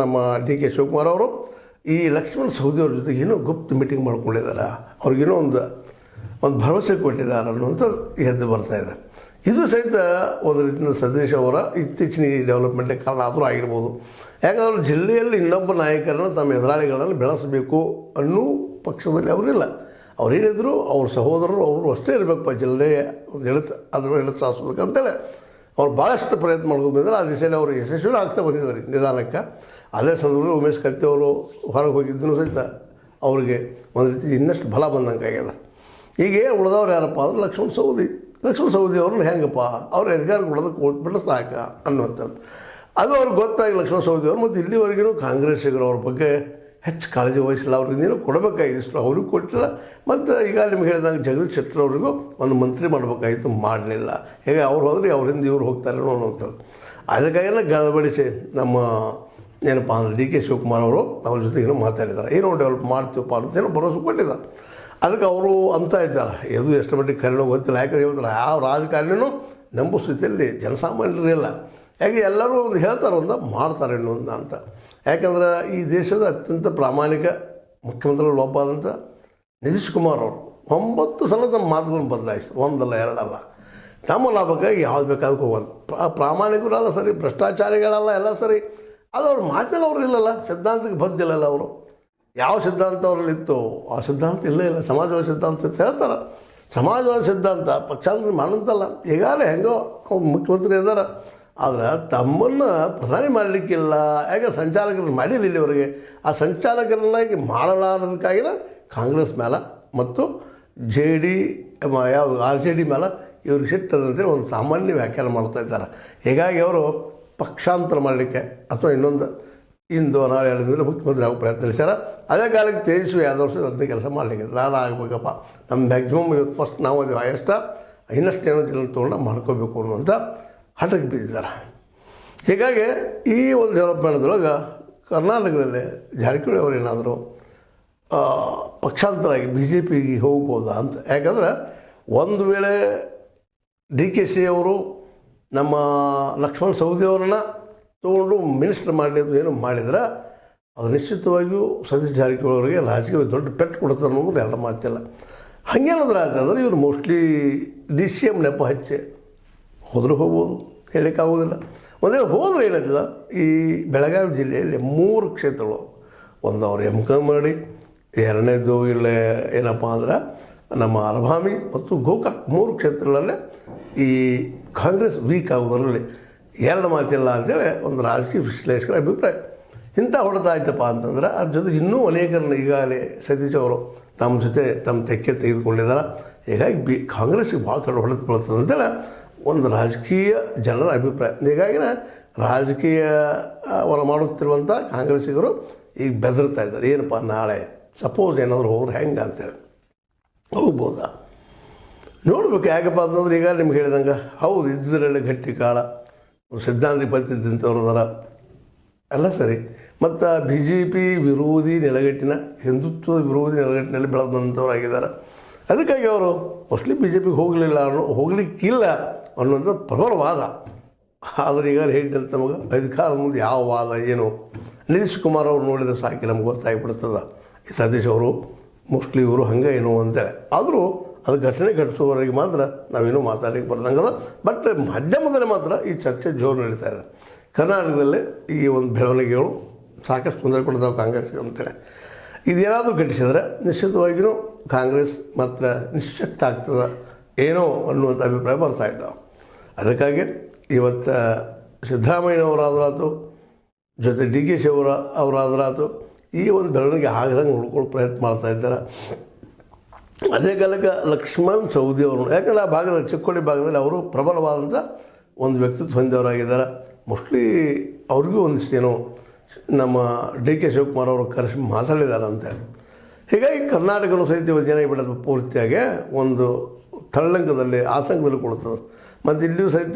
ನಮ್ಮ D K Shivakumar ಅವರು ಈ ಲಕ್ಷ್ಮಣ್ ಸವದಿ ಅವ್ರ ಜೊತೆಗೆ ಏನೋ ಗುಪ್ತ ಮೀಟಿಂಗ್ ಮಾಡ್ಕೊಂಡಿದ್ದಾರೆ, ಅವ್ರಿಗೇನೋ ಒಂದು ಭರವಸೆ ಕೊಟ್ಟಿದ್ದಾರೆ ಅನ್ನುವಂಥದ್ದು ಎದ್ದು ಬರ್ತಾಯಿದೆ. ಇದು ಸಹಿತ ಒಂದು ರೀತಿಯಿಂದ ಸತೀಶ್ ಅವರ ಇತ್ತೀಚಿನ ಡೆವಲಪ್ಮೆಂಟ್ಗೆ ಕಾರಣ ಆದರೂ ಆಗಿರ್ಬೋದು. ಯಾಕಂದ್ರೆ ಜಿಲ್ಲೆಯಲ್ಲಿ ಇನ್ನೊಬ್ಬ ನಾಯಕರನ್ನು ತಮ್ಮ ಎದುರಾಳಿಗಳನ್ನು ಬೆಳೆಸಬೇಕು ಅನ್ನೋ ಪಕ್ಷದಲ್ಲಿ ಅವರಿಲ್ಲ. ಅವರೇನಿದ್ರು ಅವ್ರ ಸಹೋದರರು ಅವರು ಅಷ್ಟೇ ಇರಬೇಕಪ್ಪ, ಜಿಲ್ಲೆಯ ಒಂದು ಎಳೆತ ಸಾಧಿಸ್ಬೇಕು ಅಂತೇಳಿ ಅವ್ರು ಭಾಳಷ್ಟು ಪ್ರಯತ್ನ ಮಾಡ್ಕೊಂಡು ಬಂದರೆ ಆ ದಿಶೆಯಲ್ಲಿ ಅವರು ಯಶಸ್ವಿ ಆಗ್ತಾ ಬಂದಿದ್ದಾರೆ ನಿಧಾನಕ್ಕೆ. ಅದೇ ಸಂದರ್ಭದಲ್ಲಿ ಉಮೇಶ್ ಕತ್ತಿ ಅವರು ಹೊರಗೆ ಹೋಗಿದ್ದೂ ಸಹಿತ ಅವರಿಗೆ ಒಂದು ರೀತಿ ಇನ್ನಷ್ಟು ಬಲ ಬಂದಂಗೆ ಆಗ್ಯದ. ಈಗ ಉಳಿದವ್ರು ಯಾರಪ್ಪ ಅಂದ್ರೆ ಲಕ್ಷ್ಮಣ್ ಸವದಿ ಅವ್ರನ್ನ ಹೆಂಗಪ್ಪ ಅವ್ರ ಅಧಿಕಾರ ಕೊಡೋದಕ್ಕೆ ಕೊಟ್ಬಿಟ್ರೆ ಸಾಕ ಅನ್ನುವಂಥದ್ದು ಅದು ಅವ್ರಿಗೆ ಗೊತ್ತಾಗಿ ಲಕ್ಷ್ಮಣ್ ಸವದಿ ಅವರು. ಮತ್ತು ಇಲ್ಲಿವರೆಗೂ ಕಾಂಗ್ರೆಸ್ಸಿಗರು ಅವ್ರ ಬಗ್ಗೆ ಹೆಚ್ಚು ಕಾಳಜಿ ವಹಿಸಿಲ್ಲ. ಅವ್ರಿಗೆ ನೀನು ಕೊಡಬೇಕಾಗಿತ್ತು, ಅವ್ರಿಗೂ ಕೊಟ್ಟಿಲ್ಲ. ಮತ್ತು ಈಗ ನಿಮ್ಗೆ ಹೇಳಿದಂಗೆ ಜಗದೀಶ್ ಶೆಟ್ಟರ್ ಅವರಿಗೂ ಒಂದು ಮಂತ್ರಿ ಮಾಡಬೇಕಾಗಿತ್ತು, ಮಾಡಲಿಲ್ಲ. ಹೇಗೆ ಅವ್ರು ಹೋದ್ರೆ ಅವ್ರಿಂದ ಇವ್ರು ಹೋಗ್ತಾರೆ ಅನ್ನೋವಂಥದ್ದು. ಅದಕ್ಕಾಗೆಲ್ಲ ಗದಬಡಿಸಿ ನಮ್ಮ ಏನಪ್ಪ ಅಂದ್ರೆ ಡಿ ಕೆ ಶಿವಕುಮಾರ್ ಅವರು ಅವ್ರ ಜೊತೆಗೇನೋ ಮಾತಾಡಿದ್ದಾರೆ, ಏನೋ ಡೆವಲಪ್ ಮಾಡ್ತೀವಪ್ಪ ಅಂತೇನೋ ಭರವಸೆ ಕೊಟ್ಟಿದ್ದಾರೆ. ಅದಕ್ಕೆ ಅವರು ಅಂತ ಇದ್ದಾರೆ, ಇದು ಎಷ್ಟು ಮಟ್ಟಿಗೆ ಕರೆನೋ ಗೊತ್ತಿಲ್ಲ. ಯಾಕಂದ್ರೆ ಹೇಳ್ತಾರೆ ಯಾವ ರಾಜಕಾರಣಿನೂ ನಂಬೋ ಸ್ಥಿತಿಯಲ್ಲಿ ಜನಸಾಮಾನ್ಯರಿಲ್ಲ. ಯಾಕೆ ಎಲ್ಲರೂ ಒಂದು ಹೇಳ್ತಾರೆ, ಒಂದು ಮಾಡ್ತಾರೆ ಇನ್ನೊಂದು ಅಂತ. ಯಾಕಂದ್ರೆ ಈ ದೇಶದ ಅತ್ಯಂತ ಪ್ರಾಮಾಣಿಕ ಮುಖ್ಯಮಂತ್ರಿಗಳು ಒಬ್ಬ ಆದಂಥ ನಿತೀಶ್ ಕುಮಾರ್ ಅವರು 9 ಸಲ ತಮ್ಮ ಮಾತುಗಳನ್ನು ಬದಲಾಯಿಸ್ತಾರೆ, ಒಂದಲ್ಲ ಎರಡಲ್ಲ. ನಮ್ಮ ಲಾಭಕ್ಕಾಗಿ ಯಾವ್ದು ಬೇಕಾದಕ್ಕೆ ಹೋಗೋದು. ಪ್ರಾಮಾಣಿಕರಲ್ಲ ಸರಿ, ಭ್ರಷ್ಟಾಚಾರಿಗಳಲ್ಲ ಎಲ್ಲ ಸರಿ. ಅದು ಅವ್ರ ಮಾತಿನಲ್ಲಿ ಅವ್ರು ಇಲ್ಲಲ್ಲ, ಸಿದ್ಧಾಂತಕ್ಕೆ ಬದ್ದಿಲ್ಲಲ್ಲ. ಅವರು ಯಾವ ಸಿದ್ಧಾಂತ ಅವರಲ್ಲಿತ್ತು ಆ ಸಿದ್ಧಾಂತ ಇಲ್ಲೇ ಇಲ್ಲ. ಸಮಾಜವಾದ ಸಿದ್ಧಾಂತ ಅಂತ ಹೇಳ್ತಾರೆ. ಸಮಾಜವಾದ ಸಿದ್ಧಾಂತ ಪಕ್ಷಾಂತರ ಮಾಡೋಂತಲ್ಲ. ಈಗಾಗಲೇ ಹೆಂಗೋ ಅವ್ರು ಮುಖ್ಯಮಂತ್ರಿ ಇದ್ದಾರೆ, ಆದರೆ ತಮ್ಮನ್ನು ಪ್ರಧಾನಿ ಮಾಡಲಿಕ್ಕಿಲ್ಲ. ಯಾಕೆ ಸಂಚಾಲಕರನ್ನು ಮಾಡಿಲ್ಲ ಇಲ್ಲಿವರೆಗೆ. ಆ ಸಂಚಾಲಕರನ್ನಾಗಿ ಮಾಡಲಾರದಕ್ಕಾಗಿನ ಕಾಂಗ್ರೆಸ್ ಮೇಲೆ ಮತ್ತು ಯಾವುದು RJD ಮೇಲೆ ಇವ್ರಿಗೆ ಸಿಟ್ಟದಂತೇಳಿ ಒಂದು ಸಾಮಾನ್ಯ ವ್ಯಾಖ್ಯಾನ ಮಾಡ್ತಾ ಇದ್ದಾರೆ. ಹೀಗಾಗಿ ಅವರು ಪಕ್ಷಾಂತರ ಮಾಡಲಿಕ್ಕೆ ಅಥವಾ ಇನ್ನೊಂದು ಇಂದು ನಾಳೆ ಹೇಳಿದ್ರೆ ಮುಖ್ಯಮಂತ್ರಿ ಆಗೋ ಪ್ರಯತ್ನ ನಡೆಸ್ಯಾರ. ಅದೇ ಕಾಲಕ್ಕೆ ತೇಜಸ್ವಿ ಯಾದವ್ ಅದನ್ನೇ ಕೆಲಸ ಮಾಡಲಿಕ್ಕೆ ನಾನು ಆಗಬೇಕಪ್ಪ, ನಮ್ಮ ಮ್ಯಾಕ್ಸಿಮಮ್ ಇವತ್ತು ಫಸ್ಟ್ ನಾವು ಅದು ಹೈಯೆಸ್ಟ ಇನ್ನಷ್ಟು ಏನೋ ಜನ ತೊಗೊಂಡು ಮಾಡ್ಕೋಬೇಕು ಅನ್ನುವಂಥ ಹಠಕ್ಕೆ ಬಿದ್ದಿದ್ದಾರೆ. ಹೀಗಾಗಿ ಈ ಒಂದು ಡೆವಲಪ್ಮೆಂಟ್ದೊಳಗೆ ಕರ್ನಾಟಕದಲ್ಲಿ ಜಾರಕಿಹೊಳಿ ಅವರು ಏನಾದರೂ ಪಕ್ಷಾಂತರ ಆಗಿ BJPಗೆ ಹೋಗ್ಬೋದಾ ಅಂತ. ಯಾಕಂದ್ರೆ ಒಂದು ವೇಳೆ DKC ಅವರು ನಮ್ಮ ಲಕ್ಷ್ಮಣ್ ಸವದಿ ಅವ್ರನ್ನ ತೊಗೊಂಡು ಮಿನಿಸ್ಟರ್ ಮಾಡಲಿದ್ದು ಏನು ಮಾಡಿದ್ರೆ ಅದು ನಿಶ್ಚಿತವಾಗಿಯೂ ಸತೀಶ್ ಜಾರಕಿಹೊಳಿ ಅವರಿಗೆ ರಾಜಕೀಯ ದೊಡ್ಡ ಪೆಟ್ಟು ಕೊಡ್ತಾರೆ ಅನ್ನೋದು ಎರಡು ಮಾತಿಲ್ಲ. ಹಾಗೇನಾದ್ರೂ ಆಯ್ತಂದ್ರೆ ಇವರು ಮೋಸ್ಟ್ಲಿ DCM ನೆಪ ಹಚ್ಚಿ ಹೋದರೂ ಹೋಗ್ಬೋದು, ಹೇಳಲಿಕ್ಕಾಗೋದಿಲ್ಲ. ಒಂದೇ ಹೋದ್ರೆ ಏನಾಗಿಲ್ಲ, ಈ ಬೆಳಗಾವಿ ಜಿಲ್ಲೆಯಲ್ಲಿ 3 ಕ್ಷೇತ್ರಗಳು, ಒಂದು ಅವ್ರು MCOM ಮಾಡಿ, ಎರಡನೇದು ಇಲ್ಲೇ ಏನಪ್ಪ ಅಂದ್ರೆ ನಮ್ಮ ಅರಭಾಮಿ ಮತ್ತು ಗೋಕಾಕ್ 3 ಕ್ಷೇತ್ರಗಳಲ್ಲೇ ಈ ಕಾಂಗ್ರೆಸ್ ವೀಕ್ ಆಗೋದರಲ್ಲಿ ಎರಡು ಮಾತಿಲ್ಲ ಅಂತೇಳಿ ಒಂದು ರಾಜಕೀಯ ವಿಶ್ಲೇಷಕರ ಅಭಿಪ್ರಾಯ. ಇಂಥ ಹೊಡೆತ ಆಯ್ತಪ್ಪ ಅಂತಂದ್ರೆ ಅದ್ರ ಜೊತೆಗೆ ಇನ್ನೂ ಅನೇಕರನ್ನ ಈಗಾಗಲೇ ಸತೀಶ್ ಅವರು ತಮ್ಮ ಜೊತೆ ತಮ್ಮ ತೆಕ್ಕೆ ತೆಗೆದುಕೊಂಡಿದ್ದಾರೆ. ಹೀಗಾಗಿ ಕಾಂಗ್ರೆಸ್ಸಿಗೆ ಭಾಳ ದೊಡ್ಡ ಹೊಡೆದು ಬೀಳ್ತದೆ ಅಂತೇಳಿ ಒಂದು ರಾಜಕೀಯ ಜನರ ಅಭಿಪ್ರಾಯ. ಹೀಗಾಗಿನ ರಾಜಕೀಯ ಹೊರ ಮಾಡುತ್ತಿರುವಂಥ ಕಾಂಗ್ರೆಸ್ಸಿಗರು ಈಗ ಬೆದರ್ತಾ ಇದ್ದಾರೆ, ಏನಪ್ಪ ನಾಳೆ ಸಪೋಸ್ ಏನಾದರೂ ಹೋದ್ರೆ ಹೆಂಗೆ ಅಂತೇಳಿ. ಹೋಗ್ಬೋದಾ ನೋಡ್ಬೇಕು. ಯಾಕಪ್ಪ ಅಂತಂದ್ರೆ ಈಗ ನಿಮ್ಗೆ ಹೇಳಿದಂಗೆ ಹೌದು, ಇದ್ದಿದ್ರಲ್ಲಿ ಗಟ್ಟಿ ಕಾಳ ಸಿದ್ಧಾಂತ ಪತ್ತಿದ್ದಂಥವ್ರು ಅದರ ಎಲ್ಲ ಸರಿ. ಮತ್ತು BJP ವಿರೋಧಿ ನೆಲಗಟ್ಟಿನ ಹಿಂದುತ್ವದ ವಿರೋಧಿ ನೆಲಗಟ್ಟಿನಲ್ಲಿ ಬೆಳೆದು ಬಂದಂಥವ್ರಾಗಿದ್ದಾರೆ. ಅದಕ್ಕಾಗಿ ಅವರು ಮೋಸ್ಟ್ಲಿ BJPಗೆ ಹೋಗಲಿಕ್ಕಿಲ್ಲ ಅನ್ನೋಂಥ ಪ್ರಬಲ ವಾದ. ಆದರೆ ಈಗ ಹೇಳಿದಂತೆ ನಮಗೆ ಅಧಿಕಾರದ ಮುಂದೆ ಯಾವ ವಾದ ಏನು ನಿತೀಶ್ ಕುಮಾರ್ ಅವರು ನೋಡಿದರೆ ಸಾಕಿ ನಮ್ಗೆ ಗೊತ್ತಾಗಿಬಿಡ್ತದೆ ಈ ಸತೀಶ್ ಅವರು ಮೋಸ್ಟ್ಲಿ ಇವರು ಹಂಗೆ ಏನೋ ಅಂತೇಳಿ. ಆದರೂ ಅದು ಘಟನೆ ಘಟಿಸುವವರೆಗೆ ಮಾತ್ರ ನಾವೇನೂ ಮಾತಾಡಲಿಕ್ಕೆ ಬರ್ದಂಗದ. ಬಟ್ ಮಾಧ್ಯಮದಲ್ಲಿ ಮಾತ್ರ ಈ ಚರ್ಚೆ ಜೋರು ನಡೀತಾ ಇದೆ. ಕರ್ನಾಟಕದಲ್ಲಿ ಈ ಒಂದು ಬೆಳವಣಿಗೆಗಳು ಸಾಕಷ್ಟು ತೊಂದರೆ ಕೊಡ್ತಾವೆ ಕಾಂಗ್ರೆಸ್ಗೆ ಅಂತೇಳಿ. ಇದೇನಾದರೂ ಘಟಿಸಿದ್ರೆ ನಿಶ್ಚಿತವಾಗಿಯೂ ಕಾಂಗ್ರೆಸ್ ಮಾತ್ರ ನಿಶ್ಶಕ್ತ ಆಗ್ತದೆ ಏನೋ ಅನ್ನುವಂಥ ಅಭಿಪ್ರಾಯ ಬರ್ತಾಯಿದ್ದಾವೆ. ಅದಕ್ಕಾಗಿ ಇವತ್ತು ಸಿದ್ದರಾಮಯ್ಯನವರಾದ್ರಾತು ಜೊತೆ DKC ಅವರಾದ್ರಾತು ಈ ಒಂದು ಬೆಳವಣಿಗೆ ಆಗದಂಗೆ ನೋಡ್ಕೊಳ್ಳೋ ಪ್ರಯತ್ನ ಮಾಡ್ತಾ ಇದ್ದಾರೆ. ಅದೇ ಕಾಲಕ್ಕೆ ಲಕ್ಷ್ಮಣ್ ಸವದಿ ಅವರು, ಯಾಕಂದರೆ ಆ ಭಾಗದಲ್ಲಿ ಚಿಕ್ಕೋಡಿ ಭಾಗದಲ್ಲಿ ಅವರು ಪ್ರಬಲವಾದಂಥ ಒಂದು ವ್ಯಕ್ತಿತ್ವ ಹೊಂದಿದವರಾಗಿದ್ದಾರೆ. ಮೋಸ್ಟ್ಲಿ ಅವ್ರಿಗೂ ಒಂದಿಷ್ಟೇನೋ ನಮ್ಮ DK ಶಿವಕುಮಾರ್ ಅವರು ಕರೆಸಿ ಮಾತಾಡಿದ್ದಾರೆ ಅಂತೇಳಿ. ಹೀಗಾಗಿ ಕರ್ನಾಟಕನೂ ಸಹಿತ ಇವತ್ತು ಏನಾಗಿಬಿಡೋದು ಪೂರ್ತಿಯಾಗಿ ಒಂದು ತಳ್ಳಂಕದಲ್ಲಿ ಆತಂಕದಲ್ಲಿ ಕೊಡ್ತದೆ. ಮತ್ತು ಇಲ್ಲಿಯೂ ಸಹಿತ